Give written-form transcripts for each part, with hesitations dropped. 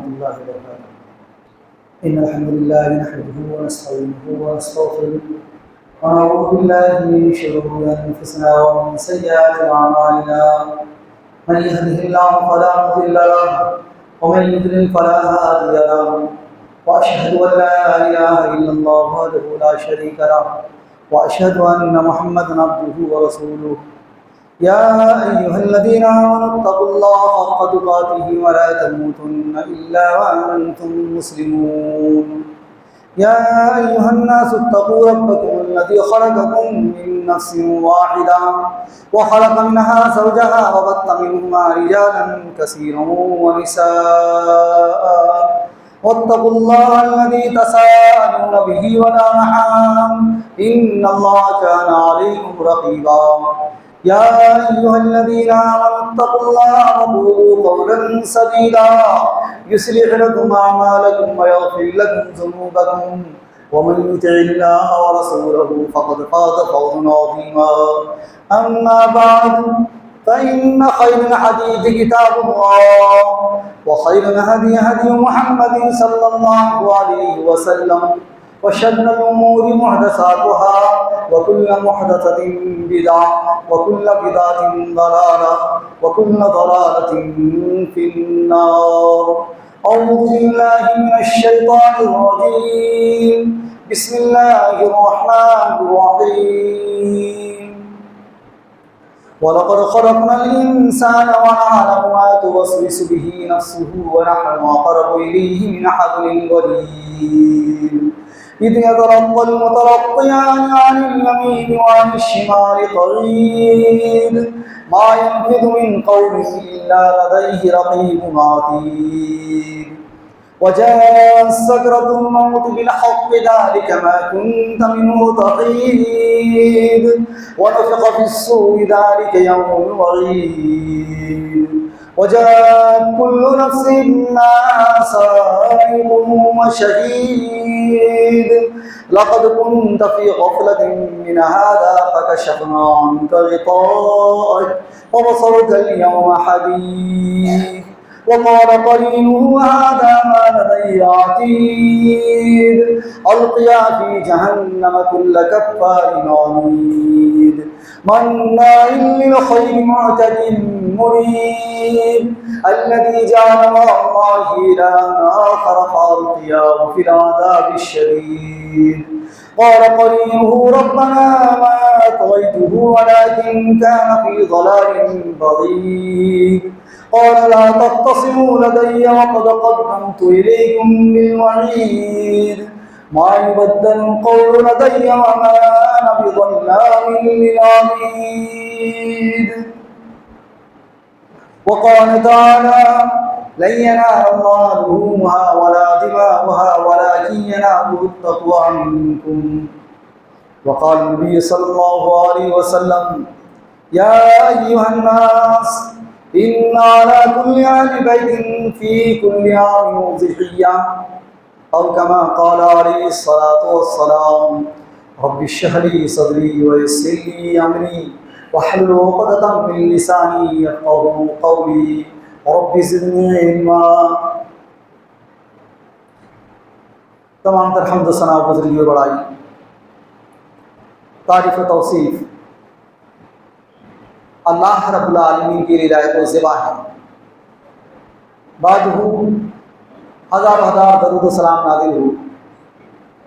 الله وبركاته. إن الحمد لله نحمده ونستعينه ونستغفره ونعوذ بالله من شرور أنفسنا ومن سيئات أعمالنا. من يهده الله فلا مضل له ومن يضلل فلا هادي له، وأشهد أن لا إله إلا الله وحده لا شريك له، وأشهد أن محمدا عبده ورسوله. يا أيها الذين آمنوا اتقوا الله حق تقاته ولا تموتن إلا وأنتم مسلمون. يا أيها الناس اتقوا ربكم الذي خلقكم من نفس واحدة وخلق منها زوجها وبث منهما رجالا كثيرا ونساء، واتقوا الله الذي تساءلون به والأرحام إن الله كان عليكم رقيبا. يا أيها الذين آمنوا اتقوا الله وقولوا قولا سديدا يصلح لكم أعمالكم ويغفر لكم ذنوبكم، ومن يطع الله ورسوله فقد فاز فوزا عظيما. أما بعد، فإن خير الحديث كتاب الله، وخير الهدي هدي محمد صلى الله عليه وسلم، وشر الأمور محدثاتها، وكل محدثة بدعة، وكل بدعة ضلالة، وكل ضلالة في النار. أعوذ بالله من الشيطان الرجيم. بسم الله الرحمن الرحيم. ولقد خلقنا الإنسان ونعلم ما توسوس به نفسه ونحن أقرب إليه من حبل الوريد. إذ يتلقى المتلقيان عن اليمين وعن الشمال قعيد ما يلفظ من قول إلا لديه رقيب عتيد. وجاءت سكرة الموت بالحق ذلك ما كنت منه تحيد. ونفخ في الصور ذلك يوم الوعيد. وجاءت كل نفس معها سائق وشهيد. لقد كنت في غفلة من هذا فكشفنا عنك غطاءك وبصرك اليوم حديد. وقال قرينه هذا ما لدي عتيد. ألقيا في جهنم كل كفار عنيد مناع للخير معتد مريب. الذي جعل مع الله إلها آخر فألقياه في العذاب الشديد. قال قرينه ربنا ما أطغيته ولكن كان في ضلال بعيد. قال لا تختصموا لدي وقد قدمت إليكم بالوعيد. ما يبدل القول لدي وما أنا بظلام للعبيد. وقال تعالى لن ينال الله لحومها ولا دماؤها ولكن يناله التقوى منكم. وقال النبي صلى الله عليه وسلم يا أيها الناس إن على كل أهل بيت في كل عام ضحية، أو كما قال عليه الصلاة والسلام رب اشرح لي صدري ويسر لي أمري واحلل عقدة من لساني يفقهوا قولي رب زدني علما. تمام تر حمد و ثنا بزرگی و بڑائی، تعریف و توصیف اللہ رب العالمین کی لائق و زیبا ہے. بعد ہزار ہزار درود و سلام نازل ہو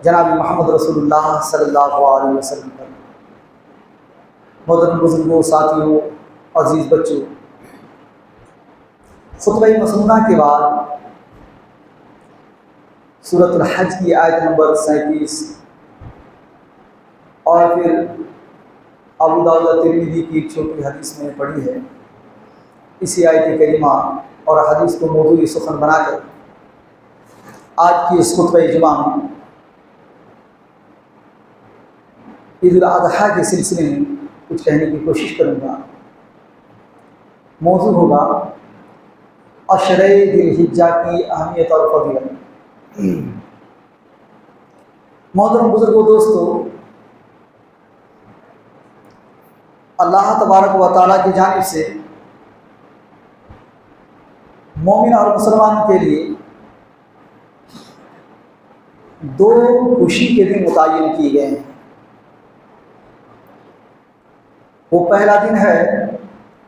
جناب محمد رسول اللہ صلی اللہ علیہ وسلم پر. محترم بزرگوں، ساتھیوں، عزیز بچوں، خطبہ مسنونہ کے بعد سورۃ الحج کی آیت نمبر 37 اور پھر ابو داؤد ترمذی کی ایک چھوٹی حدیث میں پڑھی ہے. اسی آیت کریمہ اور حدیث کو موضوع سخن بنا کر آج کی اس خطبہ جمعہ میں عید الاضحیٰ کے سلسلے میں کچھ کہنے کی کوشش کروں گا. موضوع ہوگا عشرہ ذی الحجہ کی اہمیت اور فضیلت. محترم بزرگوں، دوستو، اللہ تبارک و تعالیٰ کی جانب سے مومن اور مسلمان کے لیے دو خوشی کے دن متعین کیے گئے ہیں۔ وہ پہلا دن ہے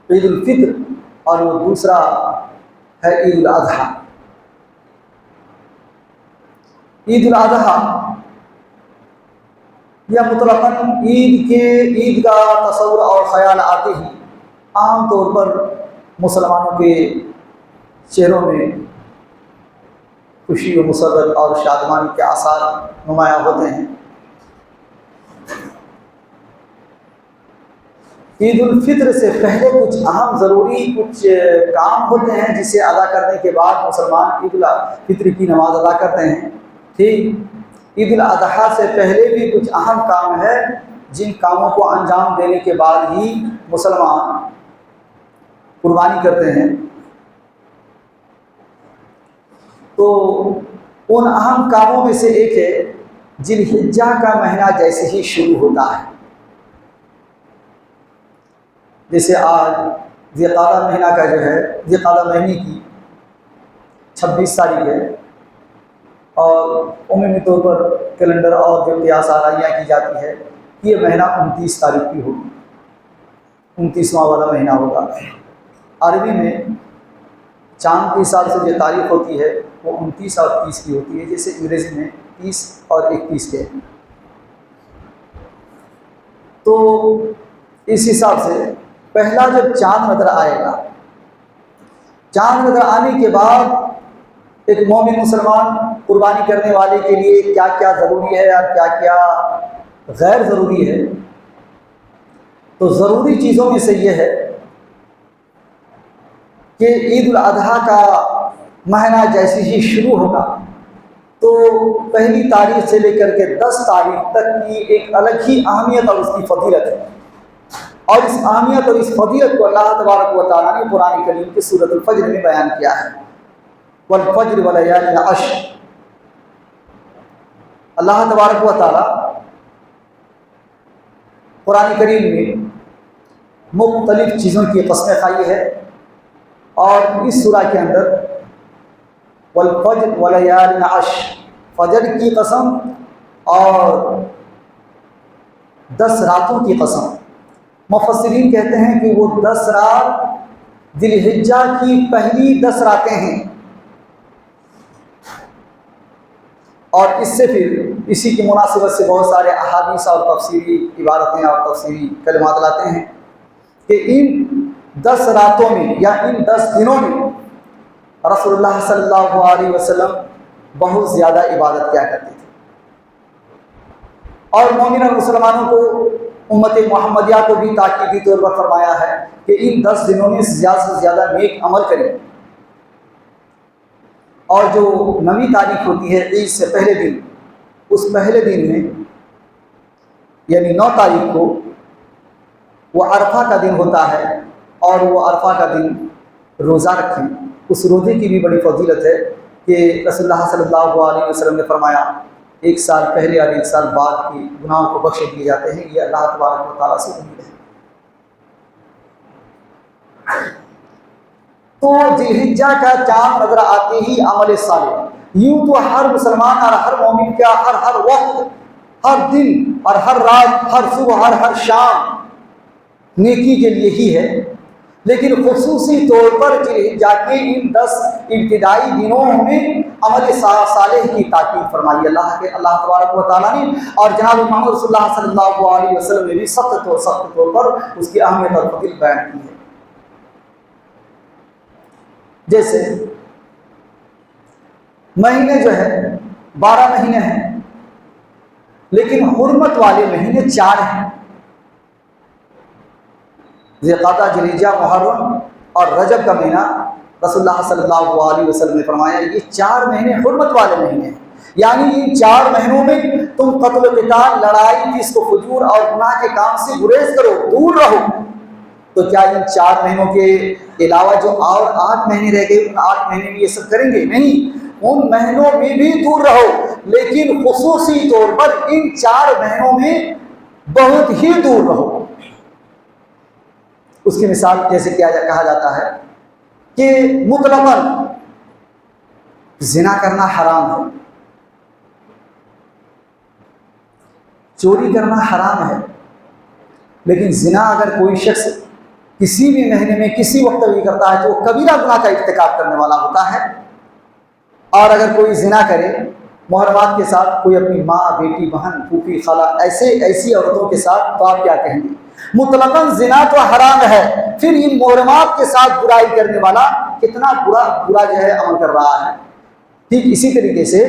عید الفطر اور وہ دوسرا ہے عید الاضحیٰ۔ عید الاضحیٰ یا مطلقاً عید کا تصور اور خیال آتے ہی عام طور پر مسلمانوں کے چہروں میں خوشی و مسرت اور شادمانی کے آثار نمایاں ہوتے ہیں۔ عید الفطر سے پہلے کچھ اہم ضروری کچھ کام ہوتے ہیں جسے ادا کرنے کے بعد مسلمان عید الفطر کی نماز ادا کرتے ہیں، ٹھیک۔ عید الاضحیٰ سے پہلے بھی کچھ اہم کام ہے جن کاموں کو انجام دینے کے بعد ہی مسلمان قربانی کرتے ہیں۔ تو ان اہم کاموں میں سے ایک ہے ذی الحجہ کا مہینہ جیسے ہی شروع ہوتا ہے، جیسے آج ذی القعدہ مہینہ کا جو ہے ذی القعدہ مہینے کی 26 تاریخ ہے، اور عمومی طور پر کیلنڈر اور جو قیاس آرائیاں کی جاتی ہے یہ مہینہ 29 تاریخ کی ہوگی، 29واں والا مہینہ ہوگا۔ عربی میں چاند کے حساب سے جو تاریخ ہوتی ہے وہ 29 اور 30 کی ہوتی ہے، جیسے انگریزی میں 30 اور 31 کے۔ تو اس حساب سے پہلا جب چاند نظر آئے گا، چاند نظر آنے کے بعد ایک مومن مسلمان قربانی کرنے والے کے لیے کیا کیا ضروری ہے اور کیا کیا غیر ضروری ہے، تو ضروری چیزوں میں سے یہ ہے کہ عید الاضحیٰ کا مہینہ جیسے ہی شروع ہوگا تو پہلی تاریخ سے لے کر کے 10 تاریخ تک کی ایک الگ ہی اہمیت اور اس کی فضیلت ہے، اور اس اہمیت اور اس فضیلت کو اللہ تبارک و تعالیٰ نے قرآن کریم کی سورۃ الفجر میں بیان کیا ہے۔ والفجر ولیال عشر، اللہ تبارک و تعالیٰ قرآن کریم میں مختلف چیزوں کی قسمیں کھائی ہے، اور اس سورہ کے اندر والفجر ولیال عشر، فجر کی قسم اور 10 راتوں کی قسم۔ مفسرین کہتے ہیں کہ وہ 10 رات ذی الحجہ کی پہلی 10 راتیں ہیں، اور اس سے پھر اسی کی مناسبت سے بہت سارے احادیث اور تفسیری عبارتیں اور تفسیری کلمات لاتے ہیں کہ ان 10 راتوں میں یا ان 10 دنوں میں رسول اللہ صلی اللہ علیہ وسلم بہت زیادہ عبادت کیا کرتے تھے، اور مومن اور مسلمانوں کو امت محمدیہ کو بھی تاکیدی طور پر فرمایا ہے کہ ان 10 دنوں میں زیادہ سے زیادہ نیک عمل کریں، اور جو 9ویں تاریخ ہوتی ہے عید سے پہلے دن، اس پہلے دن میں یعنی 9 تاریخ کو وہ عرفہ کا دن ہوتا ہے، اور وہ عرفہ کا دن روزہ رکھیں۔ اس روزے کی بھی بڑی فضیلت ہے کہ رسول اللہ صلی اللہ علیہ وسلم نے فرمایا 1 سال پہلے اور 1 سال بعد کی گناہوں کو بخش دیے جاتے ہیں، یہ اللہ تبارک و تعالیٰ سے امید ہے۔ تو ذی الحجہ کا چاند نظر آتے ہی عمل صالح، یوں تو ہر مسلمان اور ہر مومن کا ہر وقت، ہر دن اور ہر رات، ہر صبح اور ہر شام نیکی کے لیے ہی ہے، لیکن خصوصی طور پر ذی الحجہ کے ان 10 ابتدائی دنوں میں عمل صالح کی تاکید فرمائی اللہ تبارک و تعالیٰ نے، اور جناب محمد رسول اللہ صلی اللہ علیہ وسلم نے بھی سخت طور پر اس کی اہمیت اور فضیلت بیان کی ہے۔ جیسے مہینے جو ہے 12 مہینے ہیں، لیکن حرمت والے مہینے 4 ہیں، ذی القعدہ، ذی الحجہ، محرم اور رجب کا مہینہ۔ رسول اللہ صلی اللہ علیہ وسلم نے فرمایا یہ 4 مہینے حرمت والے مہینے ہیں، یعنی ان 4 مہینوں میں تم قتل و قتال، لڑائی، فسق و فجور اور گناہ کے کام سے گریز کرو، دور رہو۔ تو کیا ان 4 مہینوں کے علاوہ جو اور 8 مہینے رہ گئے ان 8 مہینے میں یہ سب کریں گے؟ نہیں، ان مہینوں میں بھی دور رہو، لیکن خصوصی طور پر ان 4 مہینوں میں بہت ہی دور رہو۔ اس کی مثال جیسے کہا جاتا ہے کہ مطلقاً زنا کرنا حرام ہے، چوری کرنا حرام ہے، لیکن زنا اگر کوئی شخص کسی بھی مہینے میں کسی وقت بھی کرتا ہے تو وہ کبیرہ گناہ کا ارتکاب کرنے والا ہوتا ہے۔ اور اگر کوئی زنا کرے محرمات کے ساتھ، کوئی اپنی ماں، بیٹی، بہن، پھوپھی، خالہ، ایسی عورتوں کے ساتھ، تو آپ کیا کہیں گے؟ مطلقاً زنا تو حرام ہے، پھر ان محرمات کے ساتھ برائی کرنے والا کتنا برا جو ہے عمل کر رہا ہے۔ ٹھیک اسی طریقے سے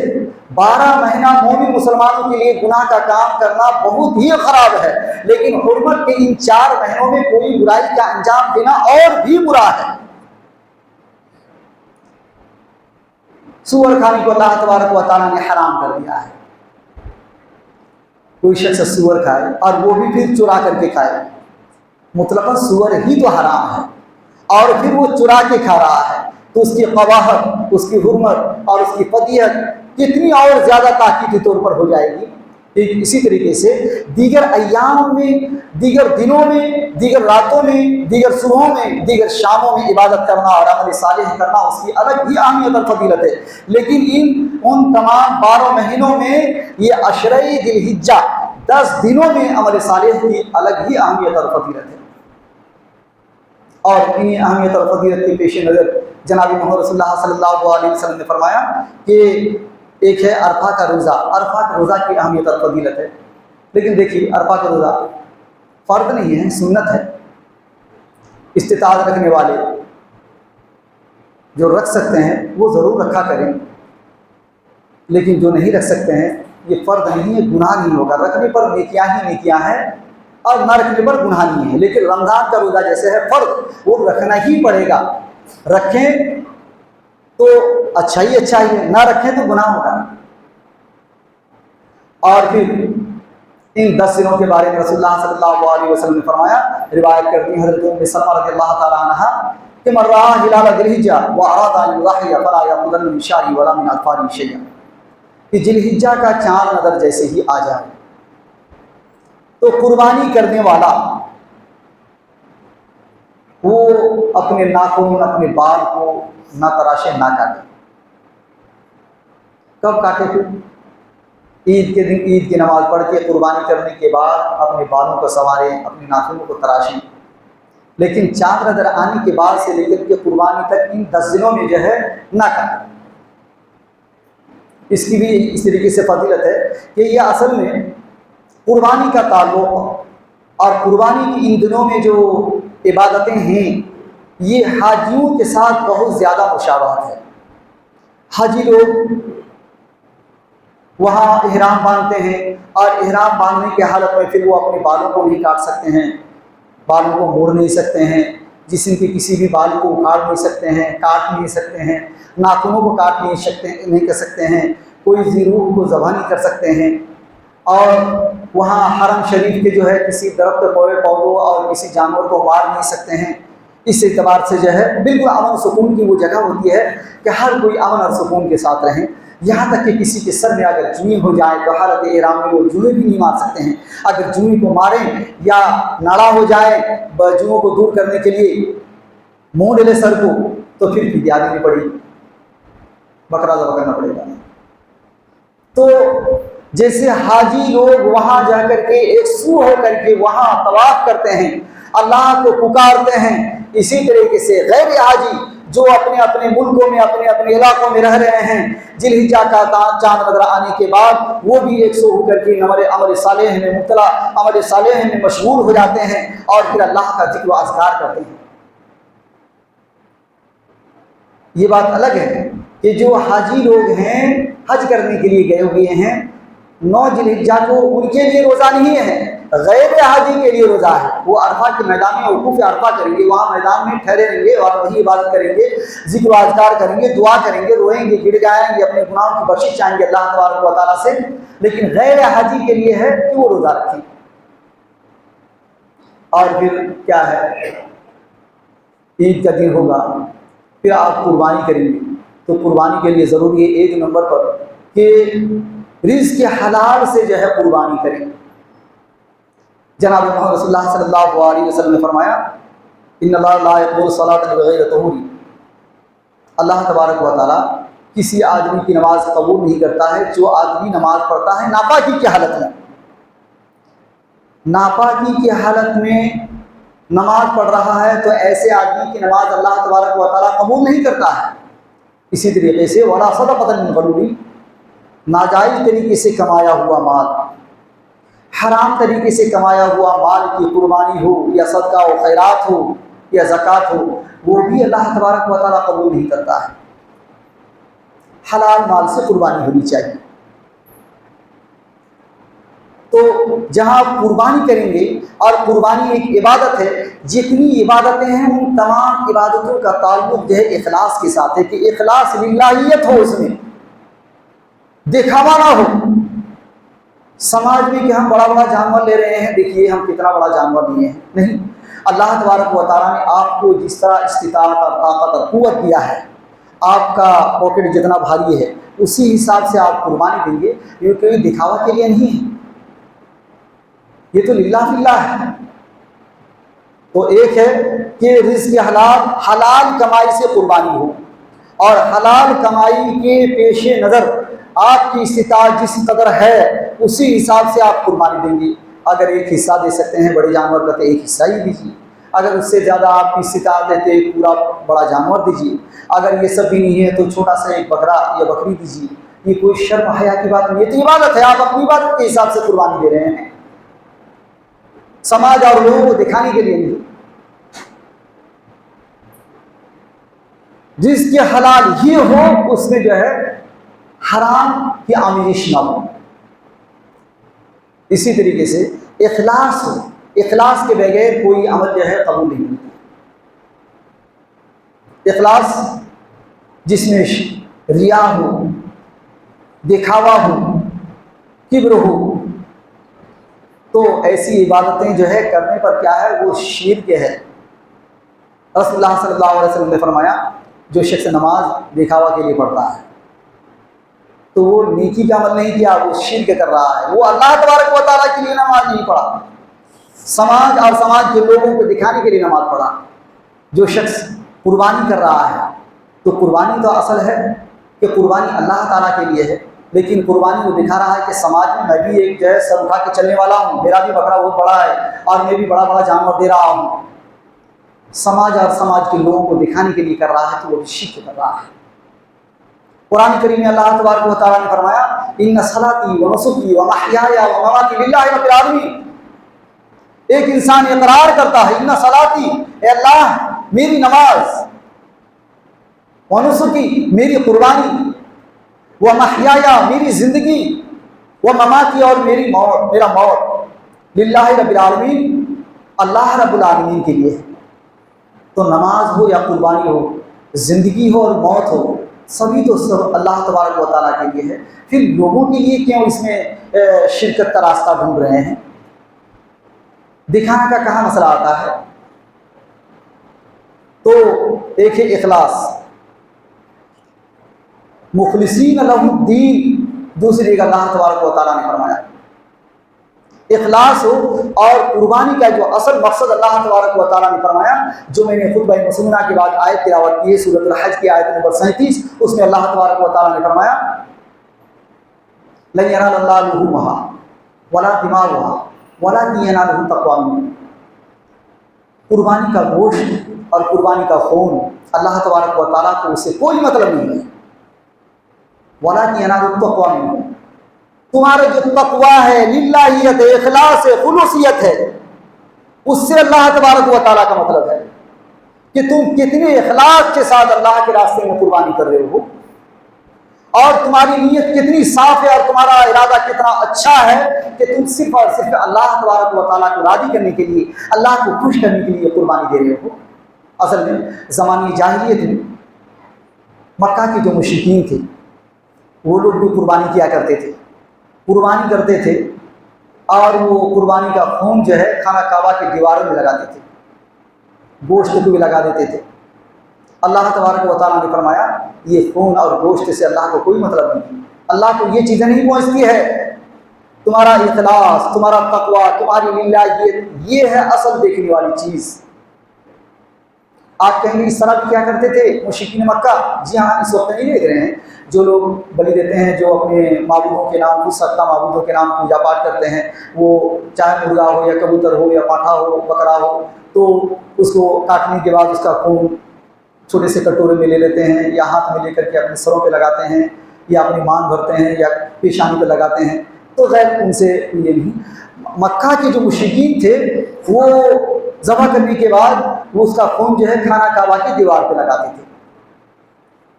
12 مہینہ مومن مسلمانوں کے لیے گناہ کا کام کرنا بہت ہی خراب ہے، لیکن حرمت کے ان 4 مہینوں میں کوئی برائی کا انجام دینا اور بھی برا ہے۔ سور کھانے کو اللہ تبارک و تعالیٰ نے حرام کر دیا ہے۔ کوئی شخص سور کھائے اور وہ بھی پھر چرا کر کے کھائے، مطلقاً سور ہی تو حرام ہے اور پھر وہ چرا کے کھا رہا ہے، تو اس کی قباحت، اس کی حرمت اور اس کی فضیلت کتنی اور زیادہ تاکیدی طور پر ہو جائے گی۔ اسی طریقے سے دیگر ایام میں، دیگر دنوں میں، دیگر راتوں میں، دیگر صبحوں میں، دیگر شاموں میں عبادت کرنا اور عمل صالح کرنا اس کی الگ ہی اہمیت اور فضیلت ہے، لیکن ان تمام 12 مہینوں میں یہ عشرہ ذی الحجہ 10 دنوں میں عمل صالح کی الگ ہی اہمیت اور فضیلت ہے۔ اور انہی اہمیت اور فضیلت کے پیش نظر جناب محمد رسول اللہ صلی اللہ علیہ وسلم نے فرمایا کہ ایک ہے عرفہ کا روزہ۔ عرفہ کا روزہ کی اہمیت اور فضیلت ہے، لیکن دیکھیے عرفہ کا روزہ فرض نہیں ہے، سنت ہے۔ استطاعت رکھنے والے جو رکھ سکتے ہیں وہ ضرور رکھا کریں، لیکن جو نہیں رکھ سکتے ہیں یہ فرض نہیں ہے، گناہ نہیں ہوگا۔ رکھنے پر نیکیاں ہی نیکیاں ہیں اور نہ رکھنے پر گناہ نہیں ہے، لیکن رمضان کا روزہ جیسے ہے فرض، وہ رکھنا ہی پڑے گا۔ رکھیں تو اچھا ہی ہے، نہ رکھیں تو گناہ ہوگا۔ اور پھر ان 10 دنوں کے بارے میں رسول اللہ صلی اللہ علیہ وسلم نے فرمایا، روایت کرتی ہیں حضرت ام سلمہ رضی اللہ تعالی عنہا کہ من رأى هلال ذی الحجہ واراد ان یضحی فلا یأخذن من شعری ولا من اظفاری شیئا، کہ ذی الحجہ کا چاند نظر جیسے ہی آ جائے تو قربانی کرنے والا وہ اپنے ناخن، اپنے بال کو نہ تراشے نہ کاٹے۔ کب کاٹے؟ پھر عید کے دن عید کی نماز پڑھ کے قربانی کرنے کے بعد اپنے بالوں کو سنواریں، اپنے ناخنوں کو تراشیں، لیکن چاند نظر آنے کے بعد سے لے کر کے قربانی تک ان 10 دنوں میں جو ہے نہ کاٹیں۔ اس کی بھی اس طریقے سے فضیلت ہے کہ یہ اصل میں قربانی کا تعلق اور قربانی کی ان دنوں میں جو عبادتیں ہیں یہ حاجیوں کے ساتھ بہت زیادہ مشابہت ہے۔ حاجی لوگ وہاں احرام باندھتے ہیں اور احرام باندھنے کی حالت میں پھر وہ اپنے بالوں کو نہیں کاٹ سکتے ہیں، بالوں کو موڑ نہیں سکتے ہیں، جسم کے کسی بھی بال کو اکھاڑ نہیں سکتے ہیں، کاٹ نہیں سکتے ہیں، ناخنوں کو کاٹ نہیں کر سکتے ہیں، کوئی ذی روح کو ذبح نہیں کر سکتے ہیں، اور وہاں حرم شریف کے جو ہے کسی درخت پودوں اور کسی جانور کو مار نہیں سکتے ہیں۔ اس اعتبار سے جو ہے بالکل امن سکون کی وہ جگہ ہوتی ہے کہ ہر کوئی امن اور سکون کے ساتھ رہیں، یہاں تک کہ کسی کے سر میں اگر جوئیں ہو جائے تو حالت احرام میں وہ جوئیں بھی نہیں مار سکتے ہیں۔ اگر جوئیں کو ماریں یا ناڑا ہو جائے جوؤں کو دور کرنے کے لیے مونڈ لے سر کو تو پھر فدیہ دینی پڑے گی، بکرا ذبح کرنا پڑے گا۔ تو جیسے حاجی لوگ وہاں جا کر کے ایک سو ہو کر کے وہاں طواف کرتے ہیں، اللہ کو پکارتے ہیں، اسی طریقے سے غیر حاجی جو اپنے اپنے ملکوں میں، اپنے اپنے علاقوں میں رہ رہے ہیں، ذی الحجہ کا چاند نظر آنے کے بعد وہ بھی ایک سو ہو کر کے عمل صالح میں مبتلا، عمل صالح میں مشغول ہو جاتے ہیں اور پھر اللہ کا ذکر و اذکار کرتے ہیں۔ یہ بات الگ ہے کہ جو حاجی لوگ ہیں حج کرنے کے لیے گئے ہوئے ہیں 9 ذی الحجہ کو ان کے لیے روزہ نہیں ہے، غیر حاجی کے لیے روزہ ہے۔ وہ عرفہ کے میدان میں وقوف عرفہ کریں گے، وہاں میدان میں ٹھہرے رہیں گے اور وہی عبادت کریں گے، ذکر و اذکار کریں گے، دعا کریں گے، روئیں گے، گڑ گائیں گے، اپنے گناہوں کی بخشش چاہیں گے اللہ تبارک و تعالیٰ سے، لیکن غیر حاجی کے لیے ہے کہ وہ روزہ رکھیں۔ اور پھر کیا ہے، عید کا دن ہوگا، پھر آپ قربانی کریں گے، تو قربانی کے لیے ضروری ہے 1 نمبر پر کہ رزق کے حلال سے جو ہے قربانی کریں۔ جناب محمد رسول اللہ صلی اللہ علیہ وسلم نے فرمایا ان اللہ لا يقبل الصلاة بغیر طہور، اللہ تبارک و تعالیٰ کسی آدمی کی نماز قبول نہیں کرتا ہے جو آدمی نماز پڑھتا ہے ناپاکی کی حالت میں۔ ناپاکی کی حالت میں نماز پڑھ رہا ہے تو ایسے آدمی کی نماز اللہ تبارک و تعالیٰ قبول نہیں کرتا ہے۔ اسی طریقے سے ولا صدقۃ من غلول، ناجائز طریقے سے کمایا ہوا مال، حرام طریقے سے کمایا ہوا مال کی قربانی ہو یا صدقہ و خیرات ہو یا زکوٰۃ ہو، وہ بھی اللہ تبارک و تعالیٰ قبول نہیں کرتا ہے۔ حلال مال سے قربانی ہونی چاہیے۔ تو جہاں آپ قربانی کریں گے، اور قربانی ایک عبادت ہے، جتنی عبادتیں ہیں ان تمام عبادتوں کا تعلق جو ہے اخلاص کے ساتھ ہے، کہ اخلاص للہیت ہو، اس میں دکھاوا نہ ہو۔ سماج میں کہ ہم بڑا بڑا جانور لے رہے ہیں، دیکھیے ہم کتنا بڑا جانور لیے ہیں، نہیں، اللہ تبارک و تعالیٰ نے آپ کو جس طرح استطاعت اور طاقت اور قوت دیا ہے، آپ کا پاکٹ جتنا بھاری ہے اسی حساب سے آپ قربانی دیں گے، یہ کوئی دکھاوا کے لیے نہیں ہے، یہ تو للہ فی اللہ ہے۔ تو ایک ہے کہ رزق حلال کمائی سے قربانی ہو، اور حلال کمائی کے پیش نظر آپ کی استطاعت جس قدر ہے اسی حساب سے آپ قربانی دیں گے۔ اگر ایک حصہ دے سکتے ہیں بڑے جانور کا تو ایک حصہ ہی دیجیے، اگر اس سے زیادہ آپ کی استطاعت ہے تو ایک پورا بڑا جانور دیجیے، اگر یہ سب بھی نہیں ہے تو چھوٹا سا ایک بکرا یا بکری دیجیے۔ یہ کوئی شرم حیا کی بات نہیں، یہ تو عبادت ہے، آپ اپنی عبادت کے حساب سے قربانی دے رہے ہیں، سماج اور لوگوں کو دکھانے کے لیے نہیں۔ جس کی حلال ہی ہو اس میں جو ہے حرام کی آمیزش نہ ہو۔ اسی طریقے سے اخلاص ہو، اخلاص کے بغیر کوئی عمل جو ہے قبول نہیں ہوتا۔ اخلاص جس میں ریا ہو، دکھاوا ہو، کبر ہو، تو ایسی عبادتیں جو ہے کرنے پر کیا ہے، وہ شرک ہے۔ رسول اللہ صلی اللہ علیہ وسلم نے فرمایا جو شخص نماز دکھاوا کے لیے پڑھتا ہے تو وہ نیکی کا عمل نہیں کیا، وہ شرک کر رہا ہے، وہ اللہ تبارک و تعالیٰ کے لیے نماز نہیں پڑھا، سماج اور سماج کے لوگوں کو دکھانے کے لیے نماز پڑھا۔ جو شخص قربانی کر رہا ہے تو قربانی تو اصل ہے کہ قربانی اللہ تعالیٰ کے لیے ہے، لیکن قربانی وہ دکھا رہا ہے کہ سماج میں بھی ایک جو ہے سر اٹھا کے چلنے والا ہوں، میرا بھی بکرا بہت بڑا ہے اور میں بھی بڑا بڑا جانور دے رہا ہوں۔ سماج اور سماج کے لوگوں کو دکھانے کے لیے کر رہا ہے تو وہ شرک کر رہا ہے۔ قرآن کریم میں اللہ تبارک و تعالیٰ نے فرمایا ان صلاتی و نسکی و محیای و مماتی للہ رب العالمین۔ ایک انسان اقرار کرتا ہے ان صلاتی، اے اللہ میری نماز، و نسکی میری قربانی، و محیای میری زندگی، و مماتی اور میری موت، میرا موت، للہ رب العالمین اللہ رب العالمین کے لیے ہے۔ تو نماز ہو یا قربانی ہو، زندگی ہو اور موت ہو، سبھی تو سب اللہ تبارک و تعالیٰ کے لیے ہے۔ پھر لوگوں کے لیے کیوں اس میں شرکت کا راستہ ڈھونڈ رہے ہیں؟ دکھانے کا کہاں مسئلہ آتا ہے؟ تو ایک ہے اخلاص، مخلصین لہ الدین، دوسری کا اللہ تبارک و تعالیٰ نے فرمایا اخلاص ہو، اور قربانی کا جو اصل مقصد اللہ تبارک و تعالیٰ نے فرمایا، جو میں نے خطبہ مسنونہ کے بعد آیت تلاوت کی ہے سورۃ الحج کی آیت نمبر 37، اس میں اللہ تبارک و تعالیٰ نے فرمایا لن ینال اللہ لحومها ولا دماؤها ولکن ینالہ التقوی منکم۔ قربانی کا گوشت اور قربانی کا خون اللہ تبارک و تعالیٰ کو اس سے کوئی مطلب نہیں ہے، ولکن ینالہ التقوی منکم، تمہارے جو تقویٰ ہے، للہیت ہے، اخلاص ہے، خلوصیت ہے، اس سے اللہ تبارک و تعالیٰ کا مطلب ہے کہ تم کتنے اخلاص کے ساتھ اللہ کے راستے میں قربانی کر رہے ہو، اور تمہاری نیت کتنی صاف ہے، اور تمہارا ارادہ کتنا اچھا ہے کہ تم صرف اور صرف اللہ تبارک و تعالیٰ کو راضی کرنے کے لیے، اللہ کو خوش کرنے کے لیے قربانی دے رہے ہو۔ اصل میں زمانہ جاہلیت میں مکہ کے جو مشرکین تھے وہ لوگ بھی قربانی کیا کرتے تھے، قربانی کرتے تھے، اور وہ قربانی کا خون جو ہے خانہ کعبہ کی دیواروں میں لگاتے تھے، گوشت کو بھی لگا دیتے تھے۔ اللہ تبارک و تعالیٰ نے فرمایا یہ خون اور گوشت سے اللہ کو کوئی مطلب نہیں، اللہ کو یہ چیزیں نہیں پہنچتی ہے، تمہارا اخلاص، تمہارا تقویٰ، تمہاری للہیت، یہ ہے اصل دیکھنے والی چیز۔ آپ کہیں گے اس طرح کیا کرتے تھے مشرکین مکہ؟ جی ہاں، اس وقت نہیں دیکھ رہے ہیں، جو لوگ بلی دیتے ہیں، جو اپنے معبودوں کے نام، خود سکتا معبودوں کے نام پوجا پاٹ کرتے ہیں، وہ چاہے مرغا ہو یا کبوتر ہو یا پاٹھا ہو بکرا ہو، تو اس کو کاٹنے کے بعد اس کا خون چھوٹے سے کٹورے میں لے لیتے ہیں یا ہاتھ میں لے کر کے اپنے سروں پہ لگاتے ہیں یا اپنی مان بھرتے ہیں یا پیشانی پہ لگاتے ہیں، تو غیر ان سے یہ نہیں۔ مکہ کے جو مشرکین تھے وہ ذبح کرنے کے بعد وہ اس کا خون جو ہے خانہ کعبہ کی دیوار پہ لگاتے تھے،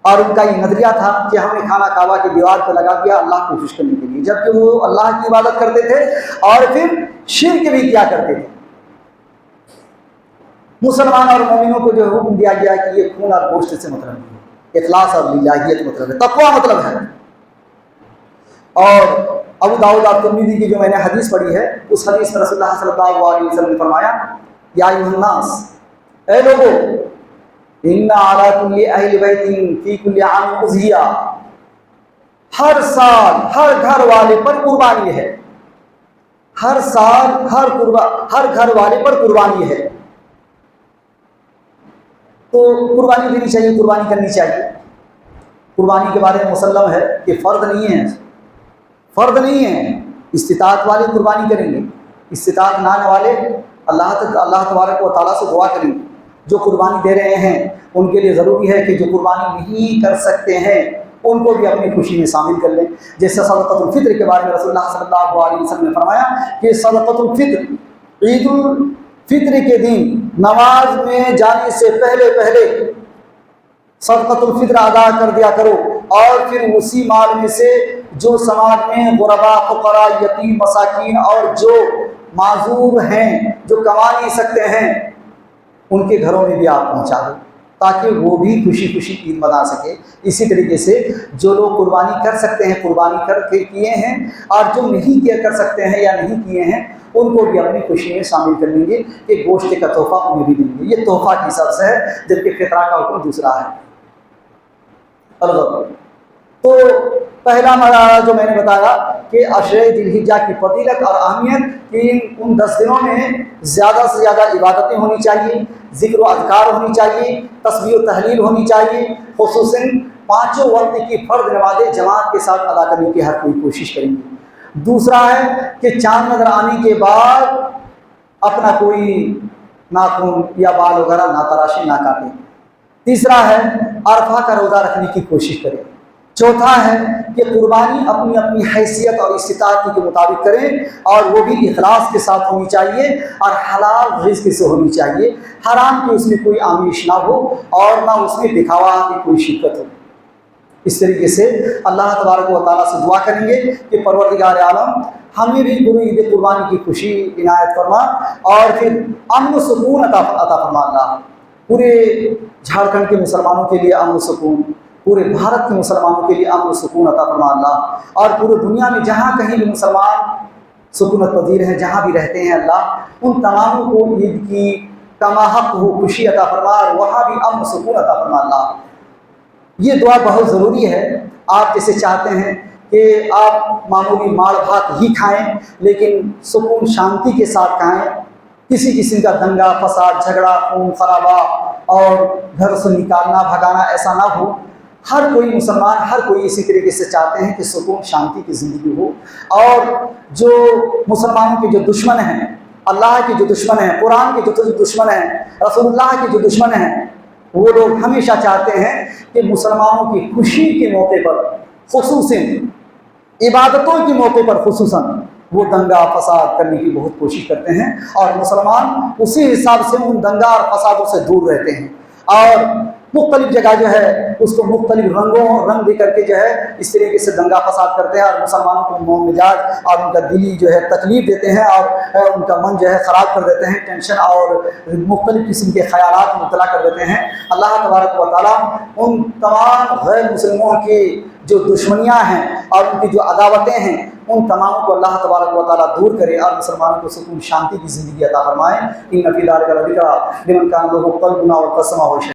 اور ان کا یہ نظریہ تھا کہ ہم نے خانہ کعبہ کی دیوار پہ لگا دیا اللہ کو خوش کرنے کے لیے، جبکہ وہ اللہ کی عبادت کرتے تھے اور پھر شرک بھی کیا کرتے تھے۔ مسلمان اور مومنوں کو جو حکم دیا گیا کہ یہ خون اور گوشت سے مطلب نہیں ہے، اخلاص اور للہیت مطلب ہے، تقویٰ مطلب ہے۔ اور ابو داؤد اور ترمذی کی جو میں نے حدیث پڑھی ہے، اس حدیث میں رسول اللہ صلی اللہ علیہ وسلم نے فرمایا، یا ایھا الناس، اے لوگو، ان علی کل اہل بیت فی کل عام اضحیہ، ہر سال ہر گھر والے پر قربانی ہے، ہر سال ہر گھر والے پر قربانی ہے، تو قربانی دینی چاہیے، قربانی کرنی چاہیے۔ قربانی کے بارے میں مسلم ہے کہ فرض نہیں ہے، استطاعت والے قربانی کریں گے، استطاعت نہ آنے والے اللہ تبارک و تعالیٰ سے دعا کریں گے۔ جو قربانی دے رہے ہیں ان کے لیے ضروری ہے کہ جو قربانی نہیں کر سکتے ہیں ان کو بھی اپنی خوشی میں شامل کر لیں۔ جیسے صدقۃ الفطر کے بارے میں رسول اللہ صلی اللہ علیہ وسلم نے فرمایا کہ صدقۃ الفطر، عید الفطر کے دن نماز میں جانے سے پہلے صدقۃ الفطر ادا کر دیا کرو، اور پھر اسی مال میں سے جو سماج میں غرباء، فقراء، یتیم، مساکین اور جو معذور ہیں، جو کما نہیں سکتے ہیں، ان کے گھروں میں بھی آپ پہنچا دو تاکہ وہ بھی خوشی خوشی عید منا سکے۔ اسی طریقے سے جو لوگ قربانی کر سکتے ہیں قربانی کر کے کیے ہیں، اور جو نہیں کیا کر سکتے ہیں یا نہیں کیے ہیں ان کو بھی اپنی خوشی میں شامل کر لیں گے کہ گوشت کا تحفہ انہیں بھی دیں گے۔ یہ تحفہ کی حساب سے ہے، جبکہ فطرہ کا حکم دوسرا ہے۔ تو پہلا مرحلہ جو میں نے بتایا کہ عشرہ ذی الحجہ کی فضیلت اور اہمیت، کہ ان 10 دنوں میں زیادہ سے زیادہ عبادتیں ہونی چاہیے، ذکر و اذکار ہونی چاہیے، تسبیح و تحلیل ہونی چاہیے، خصوصاً 5 وقت کی فرض نمازیں جماعت کے ساتھ ادا کرنے کی ہر کوئی کوشش کریں گے۔ دوسرا ہے کہ چاند نظر آنے کے بعد اپنا کوئی ناخن یا بال وغیرہ نہ تراشیں، نہ کاٹیں۔ تیسرا ہے عرفہ کا روزہ رکھنے کی کوشش کریں۔ چوتھا ہے کہ قربانی اپنی اپنی حیثیت اور استطاعت کے مطابق کریں، اور وہ بھی اخلاص کے ساتھ ہونی چاہیے اور حلال رزق سے ہونی چاہیے، حرام کی اس میں کوئی آمیش نہ ہو اور نہ اس میں دکھاوا کی کوئی شرکت ہو۔ اس طریقے سے اللہ تبارک و تعالیٰ سے دعا کریں گے کہ پروردگار عالم ہمیں بھی پوری عید قربانی کی خوشی عنایت فرما، اور پھر امن و سکون عطا فرما اللہ۔ پورے جھارکھنڈ کے مسلمانوں کے لیے امن و سکون، پورے بھارت کے مسلمانوں کے لیے امن و سکون عطا فرما اللہ، اور پورے دنیا میں جہاں کہیں بھی مسلمان سکونت پذیر ہیں، جہاں بھی رہتے ہیں، اللہ ان تماموں کو عید کی کماحق ہو خوشی عطا فرما، اور وہاں بھی امن و سکون عطا فرما اللہ۔ یہ دعا بہت ضروری ہے۔ آپ جیسے چاہتے ہیں کہ آپ معمولی ماڑ بھات ہی کھائیں، لیکن سکون شانتی کے ساتھ کھائیں، کسی قسم کا دنگا فساد، جھگڑا، خون خرابہ اور گھر سے نکالنا بھگانا ایسا نہ ہو۔ ہر کوئی مسلمان، ہر کوئی اسی طریقے سے چاہتے ہیں کہ سکون شانتی کی زندگی ہو، اور جو مسلمانوں کے جو دشمن ہیں، اللہ کے جو دشمن ہیں، قرآن کے جو دشمن ہیں، رسول اللہ کے جو دشمن ہیں، وہ لوگ ہمیشہ چاہتے ہیں کہ مسلمانوں کی خوشی کے موقع پر، خصوصاً عبادتوں کے موقع پر خصوصاً، وہ دنگا فساد کرنے کی بہت کوشش کرتے ہیں، اور مسلمان اسی حساب سے ان دنگا اور فسادوں سے دور رہتے ہیں، اور مختلف جگہ جو ہے اس کو مختلف رنگ دے کر کے جو ہے اس طریقے سے دنگا فساد کرتے ہیں، اور مسلمانوں کو موم مزاج اور ان کا دلی جو ہے تکلیف دیتے ہیں، اور ان کا من جو ہے خراب کر دیتے ہیں، ٹینشن اور مختلف قسم کے خیالات مبتلا کر دیتے ہیں۔ اللہ تبارک و تعالیٰ ان تمام غیر مسلموں کی جو دشمنیاں ہیں اور ان کی جو عداوتیں ہیں، ان تماموں کو اللہ تبارک و تعالیٰ دور کرے، اور مسلمانوں کو سکون شانتی کی زندگی عطا فرمائے۔ ان فی ذلک لذکریٰ لمن کان لہ قلب او الق سمع